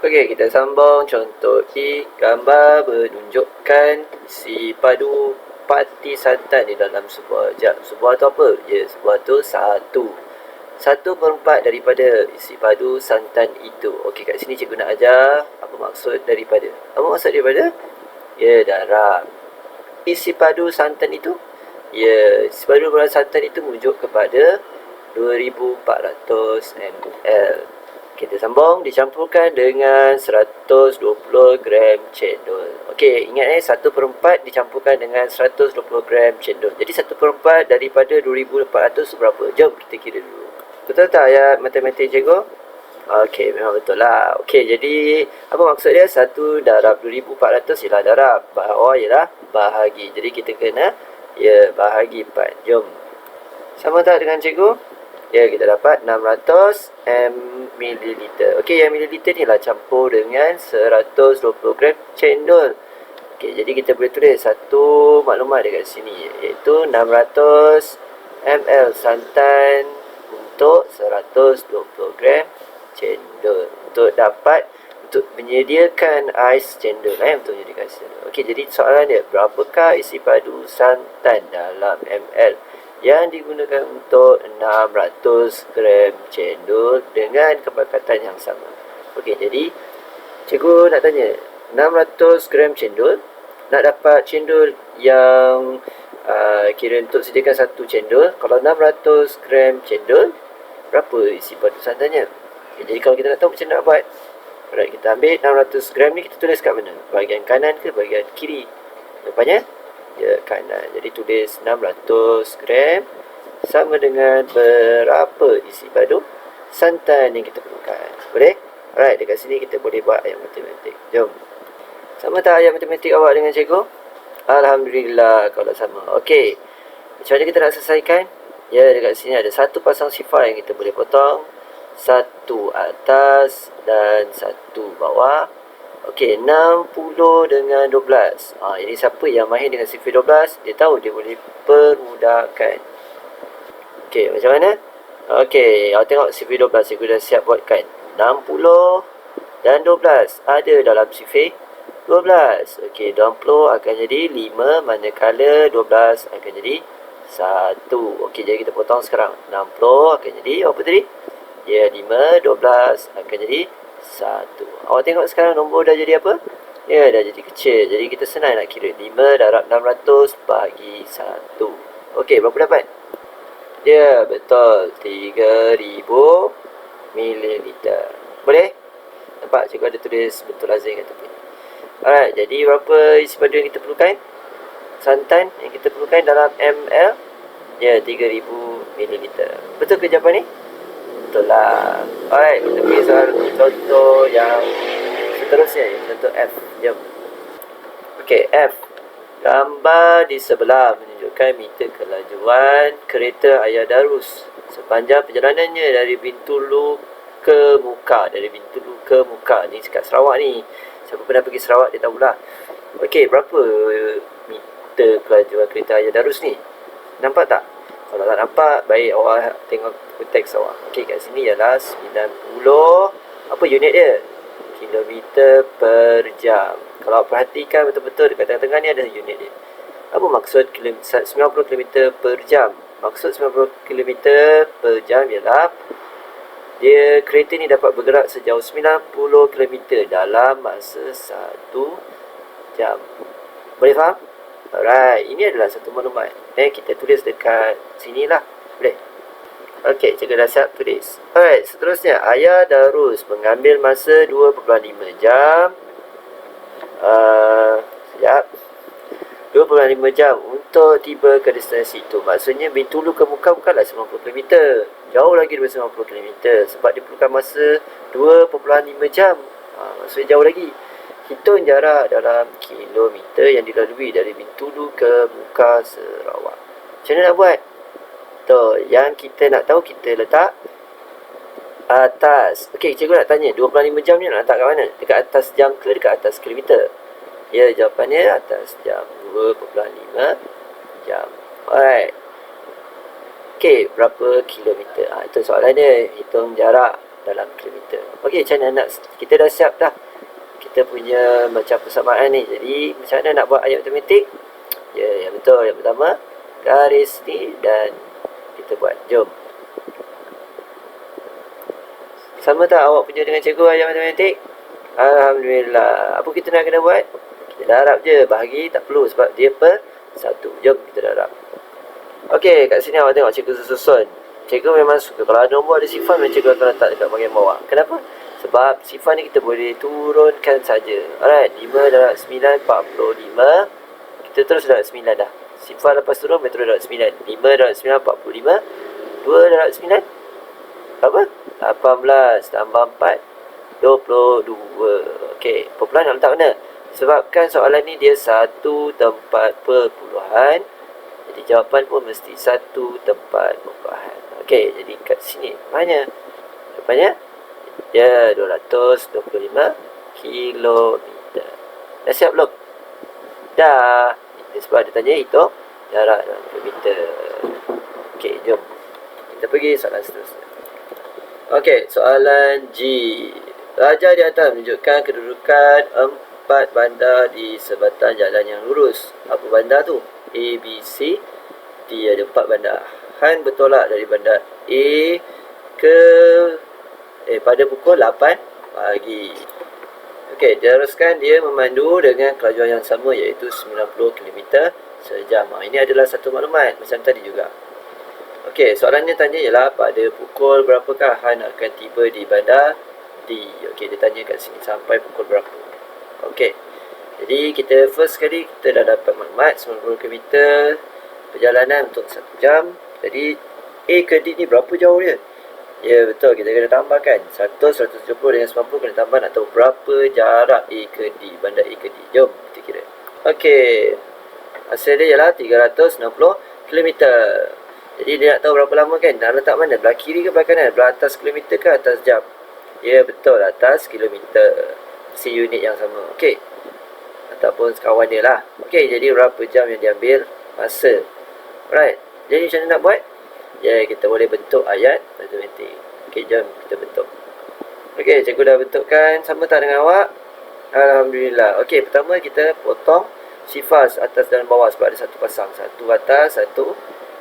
Okey, kita sambung contoh I. Gambar menunjukkan si padu parti santan di dalam sebuah jam. Sebuah tu apa? Ya, sebuah tu satu. 1/4 daripada isi padu santan itu. Okey, kat sini cikgu nak ajar apa maksud daripada. Apa maksud daripada? Ya, darab. Isi padu santan itu? Ya, isi padu santan itu merujuk kepada 2400 ml. Kita sambung, dicampurkan dengan 120 gram cendol. Okey, ingat 1/4 dicampurkan dengan 120 gram cendol. Jadi 1/4 daripada 2400 berapa? Jom kita kira dulu. Betul tak ayat matematik cikgu? Okey, memang betul lah. Okey, jadi apa maksud dia? 1 darab 2400 ialah darab. Bawah ialah bahagi. Jadi kita kena bahagi 4. Jom. Sama tak dengan cikgu? Ya, kita dapat 600 ml. Okey, yang mililiter ni lah campur dengan 120 gram cendol. Okey, jadi kita boleh tulis satu maklumat dekat sini, iaitu 600 ml santan untuk 120 gram cendol. Untuk menyediakan ais cendol untuk menyediakan cendol. Okey, jadi soalan dia, berapakah isi padu santan dalam ml yang digunakan untuk 600 gram cendol dengan kepekatan yang sama? Okey, jadi cikgu nak tanya, 600 gram cendol, nak dapat cendol yang kira untuk sediakan satu cendol, kalau 600 gram cendol, berapa isi padu santannya? Okay, jadi kalau kita nak tahu macam nak buat, alright, kita ambil 600 gram ni, kita tulis kat mana? Bahagian kanan ke bahagian kiri? Depannya? Ya, kanan. Jadi tulis 600 gram sama dengan berapa isi padu santan yang kita perlukan. Boleh? Alright, dekat sini kita boleh buat ayat matematik. Jom. Sama tak ayat matematik awak dengan cikgu? Alhamdulillah kalau sama. Okey, macam mana kita nak selesaikan? Ya, dekat sini ada satu pasang sifar yang kita boleh potong. Satu atas dan satu bawah. Okey, 60 dengan 12. Ini siapa yang mahir dengan sifar 12? Dia tahu dia boleh permudahkan. Okey, macam mana? Okey, awak tengok sifar 12. Cikgu dah siap buatkan. 60 dan 12 ada dalam sifar 12. Okey, 20 akan jadi 5, manakala 12 akan jadi 1. Okey, jadi kita potong sekarang. 60 akan jadi apa tadi? Ya, 5, 12 akan jadi 1. Awak tengok sekarang nombor dah jadi apa? Ya, dah jadi kecil. Jadi kita senang nak kira. 5 darab 600 bagi 1. Okey, berapa dapat? Ya, betul. 3000 ml. Boleh? Nampak cikgu ada tulis bentuk lazim kat tepi. Alright, jadi berapa isi padu yang kita perlukan? Santan yang kita perlukan dalam ml? Ya, 3000 ml. Betul ke jawapan ni? Betul lah. Alright, kita pergi soal contoh yang seterusnya, contoh F. Jom. Okey, F. Gambar di sebelah menunjukkan meter kelajuan kereta Ayah Darus sepanjang perjalanannya dari Bintulu ke Muka. Dari Bintulu ke Muka. Ni dekat Sarawak ni. Siapa pernah pergi Sarawak dia tahulah. Okey, berapa meter kelajuan kereta Ayah Darus ni? Nampak tak? Kalau tak nampak, baik awak tengok teks awak. Okey, kat sini ialah 90. Apa unit dia? Kilometer per jam. Kalau awak perhatikan betul-betul dekat tengah-tengah ni ada unit dia. Apa maksud 90 km per jam? Maksud 90 km per jam ialah dia kereta ni dapat bergerak sejauh 90 km dalam masa 1 jam. Boleh faham? Alright, ini adalah satu maklumat. Kita tulis dekat sini lah. Boleh? Okey, cikgu dah siap tulis. Alright, seterusnya Ayah Darus mengambil masa 2.5 jam. Sekejap. 2.5 jam untuk tiba ke destinasi itu. Maksudnya Bintulu ke Muka bukanlah 90 km. Jauh lagi daripada 90 km. Sebab dia perlukan masa 2.5 jam. Maksudnya jauh lagi. Hitung jarak dalam kilometer yang dilalui dari Bintulu ke Muka Sarawak. Macam mana nak buat? Tuh, yang kita nak tahu kita letak atas. Okey, cikgu nak tanya 25 jam ni nak letak kat mana? Dekat atas jam ke dekat atas kilometer? Ya, jawapannya atas jam. 2.5 jam. Alright. Okey, berapa kilometer? Itu soalan dia. Hitung jarak dalam kilometer. Okey, macam mana nak, kita dah siap dah kita punya macam persamaan ni. Jadi macam mana nak buat ayat matematik? Ya, yang betul. Yang pertama, garis ni dan kita buat. Jom. Sama tak awak punya dengan cikgu ayat matematik? Alhamdulillah. Apa kita nak kena buat? Kita darab je. Bahagi tak perlu sebab dia per 1. Jom kita darab. Okey, kat sini awak tengok cikgu susun. Cikgu memang suka kalau ada nombor ada sifar, memang cikgu akan letak dekat bahagian bawah. Kenapa? Sebab sifar ni kita boleh turunkan saja. Alright, 5 darab 9, 45. Kita terus darab 9 dah. Sifar lepas turun, kita terus darab 9. 5 darab 9, 45. 2 darab 9, apa? 18 tambah 4, 22. Okey, perpuluhan nak letak mana? Sebabkan soalan ni dia satu tempat perpuluhan, jadi jawapan pun mesti satu tempat perpuluhan. Okey, jadi kat sini mana? Jawapannya ya 225 kilometer. Dah siap belum? Dah. Sebab dia tanya hitung jarak dalam kilometer. Okey, jom kita pergi soalan seterusnya. Okey, soalan G. Raja di atas menunjukkan kedudukan 4 bandar di sebatang jalan yang lurus. Apa bandar tu? A, B, C, D. Ada 4 bandar. Han bertolak dari bandar A ke pada pukul 8 pagi. Okey, teruskan dia memandu dengan kelajuan yang sama iaitu 90 km sejam. Ini adalah satu maklumat macam tadi juga. Okey, soalannya tanya ialah pada pukul berapakah Han akan tiba di bandar D. Okey, dia tanya kat sini sampai pukul berapa. Okey, jadi kita first sekali kita dah dapat maklumat 90 km perjalanan untuk 1 jam. Jadi A ke D ni berapa jauh dia? Ya betul, kita kena tambahkan 170 dengan 90 kena tambah nak tahu berapa jarak A ke D, bandar A ke D. Jom kita kira. Okey, hasil dia ialah 360 km. Jadi dia nak tahu berapa lama kan? Nak letak mana? Belah kiri ke belah kanan? Belah atas kilometer ke atas jam? Ya betul, atas kilometer. Si unit yang sama. Okey, ataupun kawan dia lah. Okey, jadi berapa jam yang diambil masa? Alright, jadi macam mana nak buat? Ya, kita boleh bentuk ayat matematik. Okey, jom kita bentuk. Okey, cikgu dah bentukkan. Sama tak dengan awak? Alhamdulillah. Okey, pertama kita potong sifar atas dan bawah sebab ada satu pasang. Satu atas, satu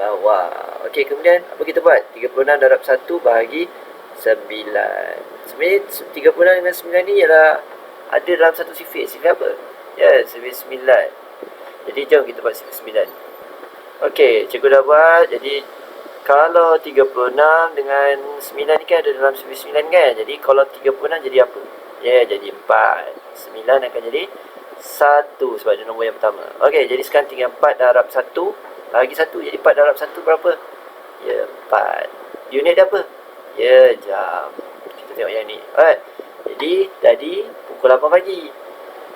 bawah. Okey, kemudian apa kita buat? 36 darab 1 bahagi 9. Sebenarnya 36 dengan 9 ni ialah ada dalam satu sifir. Sifir apa? Ya, sifir 9. Jadi jom kita buat sifir 9. Okey, cikgu dah buat. Jadi kalau 36 dengan 9 ni kan ada dalam sifir 9 kan. Jadi kalau 36 jadi apa? Ya, jadi 4. 9 akan jadi 1 sebab dia nombor yang pertama. Okey, jadi sekarang tinggal 4 darab 1 bagi 1. Jadi 4 darab 1 berapa? Ya, 4. Unit dia apa? Ya, jam. Kita tengok yang ni. Alright. Jadi tadi pukul 8 pagi.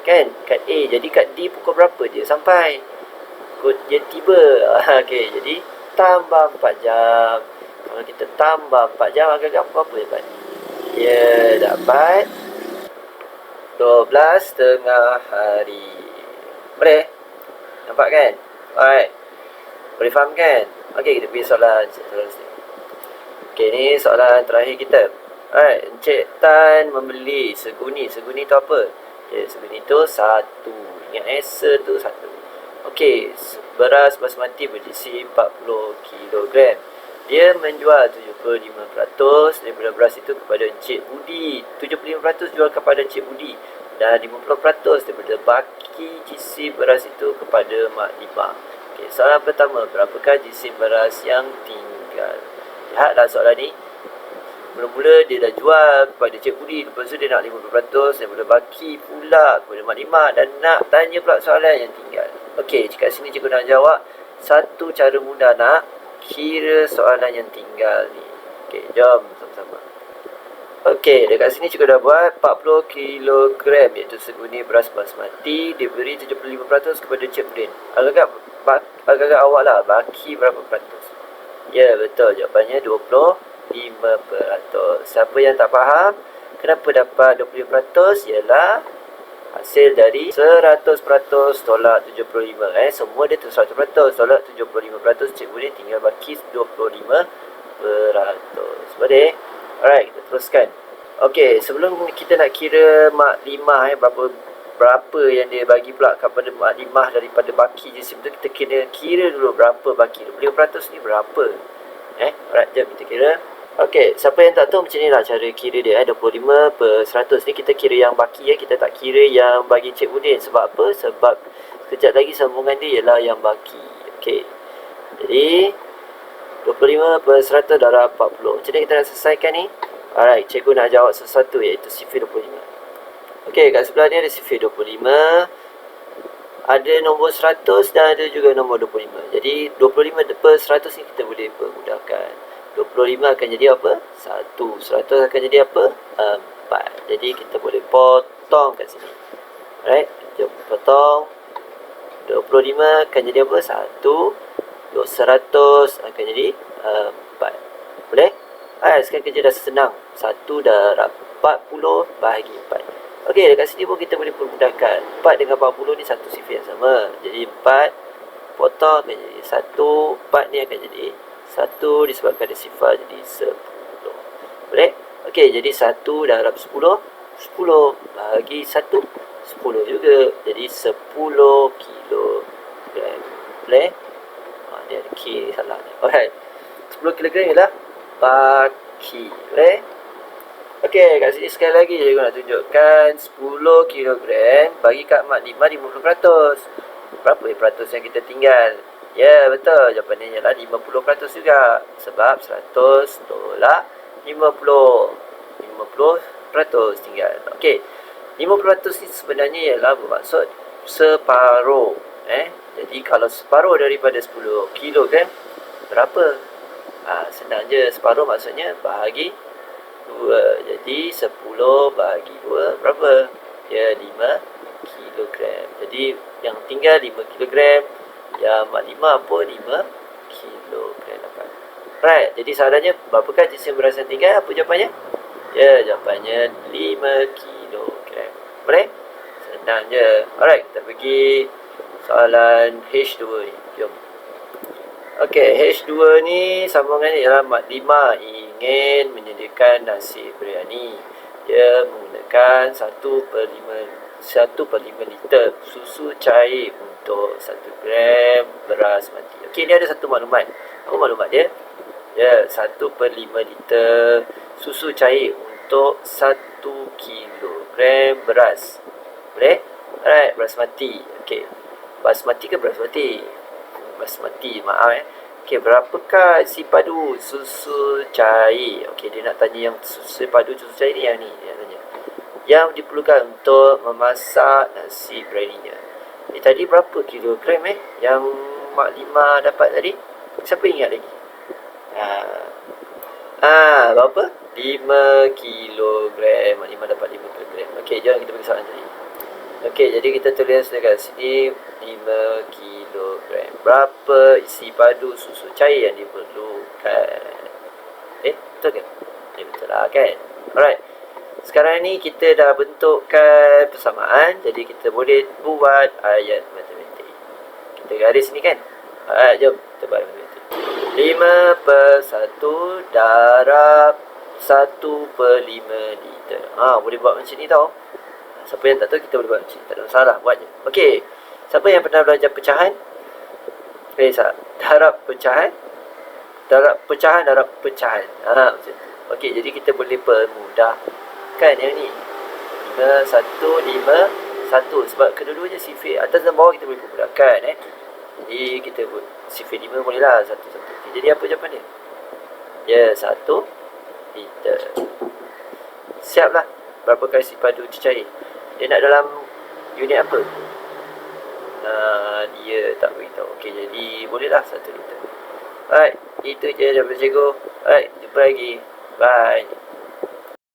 Kan? Kat A. Jadi kat D pukul berapa dia sampai? Dia tiba. Okey, jadi tambah 4 jam. Kalau kita tambah 4 jam agak-agak berapa dapat? Ya, dapat 12 setengah hari. Boleh? Nampak kan? Alright. Boleh faham kan? Okey, kita pergi soalan seterusnya. Okey, ni soalan terakhir kita. Alright, Encik Tan membeli seguni. Seguni tu apa? Ya, seguni tu 1. Ingat tu 1. Okey, beras basmati berisi 40 kg. Dia menjual 75% daripada beras itu kepada Encik Budi. 75% jual kepada Encik Budi. Dan 50% daripada baki GC beras itu kepada Mak Limah. Okey, soalan pertama, berapakah GC beras yang tinggal? Lihatlah soalan ni. Mula-mula dia dah jual kepada Cik Budi. Lepas tu dia nak 50% daripada baki pula kepada Mak Limah. Dan nak tanya pula soalan yang tinggal. Okey, kat sini cikgu nak jawab satu cara mudah nak kira soalan yang tinggal ni. Okey, jom sama-sama. Okey, dekat sini cikgu dah buat 40 kg iaitu seguni beras basmati diberi 75% kepada Cik Budin. Agak-agak awak lah, baki berapa peratus? Ya, betul. Jawapannya 25%. Siapa yang tak faham kenapa dapat 25%? Ialah hasil dari 100% tolak 75. Semua dia tu 100% tolak 75%. Cik Budin tinggal baki 25%. Boleh? Alright, kita teruskan. Okey, sebelum kita nak kira mak limah berapa yang dia bagi pula kepada mak limah daripada baki jisim tu, kita kira dulu berapa baki 25% ni berapa. Alright, jom kita kira. Okey, siapa yang tak tahu macam ni lah cara kira dia. 25 per 100 ni kita kira yang baki ya. Kita tak kira yang bagi Cik Udin. Sebab apa? Sebab sekejap lagi sambungan dia ialah yang baki. Okey, jadi 25 per 100 darab 40. Macam ni kita nak selesaikan ni. Alright, cikgu nak jawab sesuatu iaitu sifir 25. Okey, kat sebelah ni ada sifir 25. Ada nombor 100 dan ada juga nombor 25. Jadi 25 per 100 ni kita boleh permudahkan. 25 akan jadi apa? 1. 100 akan jadi apa? 4. Jadi kita boleh potong kat sini. Alright, jom potong. 25 akan jadi apa? 1. 100 akan jadi 4. Boleh? Sekarang kerja dah senang. 1 darab 40 bahagi 4. Okey, dekat sini pun kita boleh permudahkan. 4 dengan 40 ni satu sifar yang sama. Jadi 4 potong akan jadi 1. 4 ni akan jadi 1 disebabkan ada sifar jadi 10. Boleh? Okey, jadi 1 darab 10 10 bahagi 1 10 juga. Jadi 10 kilogram. Boleh? Dia ada K ni salah ni. Alright, 10 kilogram ialah baki. Boleh? Okey, kat sini sekali lagi cikgu nak tunjukkan 10 kilogram bagi kat mak 50%. Berapa peratus yang kita tinggal? Ya, betul. Jawapannya ialah 50% juga. Sebab 100 tolak 50. 50% tinggal. Okey, 50% ni sebenarnya ialah bermaksud separuh. Jadi kalau separuh daripada 10 kilogram berapa? Senang je. Separuh maksudnya bahagi 2. Jadi 10 bahagi 2 berapa? Ya, 5 kilogram. Jadi yang tinggal 5 kilogram. Yang mak 5 pun 5 kilogram dapat. Right, jadi soalannya berapakah jisim beras yang tinggal? Apa jawapannya? Ya, jawapannya 5 kilogram. Boleh? Senang je. Alright, kita pergi soalan H2 ni. Jom. Okey, H2 ni sambungannya ialah mak 5 ingin menyediakan nasi biryani. Dia menggunakan 1/5 liter susu cair untuk 1 gram beras mati. Okey, ni ada satu maklumat. Apa maklumat dia? Ya, 1/5 liter susu cair untuk 1 kilogram beras. Boleh? Alright, beras mati. Okey, basmati ke basmati? Basmati, maaf Okey, berapakah isi padu susu cair? Okey, dia nak tanya yang susu padu susu cair ni, yang ni dia tanya. Yang diperlukan untuk memasak nasi biryaninya. Tadi berapa kilogram yang mak 5 dapat tadi? Siapa ingat lagi? Berapa? 5 kilogram. Mak 5 dapat 5 kilogram. Okey, jom kita pergi soalan tadi. Okey, jadi kita tulis dekat sini 5 kilogram. Berapa isi padu susu cair yang diperlukan? Betul ke? Betul lah kan? Alright. Sekarang ni kita dah bentukkan persamaan. Jadi kita boleh buat ayat matematik. Kita garis ni kan? Alright, jom kita buat matematik. 5 per 1 darab 1/5 liter. Boleh buat macam ni tau. Siapa yang tak tahu, kita boleh buat macam ni. Tak ada masalah, buat je. Okey, siapa yang pernah belajar pecahan? Darab pecahan. Darab pecahan. Macam tu. Okey, jadi kita boleh permudahkan yang ni. 5, 1, 5, 1. Sebab kedua-duanya sifir atas dan bawah kita boleh permudahkan. Jadi kita buat sifir 5 boleh lah. 1, 1. Jadi apa jawapan dia? Ya, 1 liter. Siap lah. Berapa isi padu cair? Dia nak dalam unit apa? Dia tak beritahu. Okey, jadi bolehlah 1 liter. Alright, itu je daripada cikgu. Alright, jumpa lagi. Bye.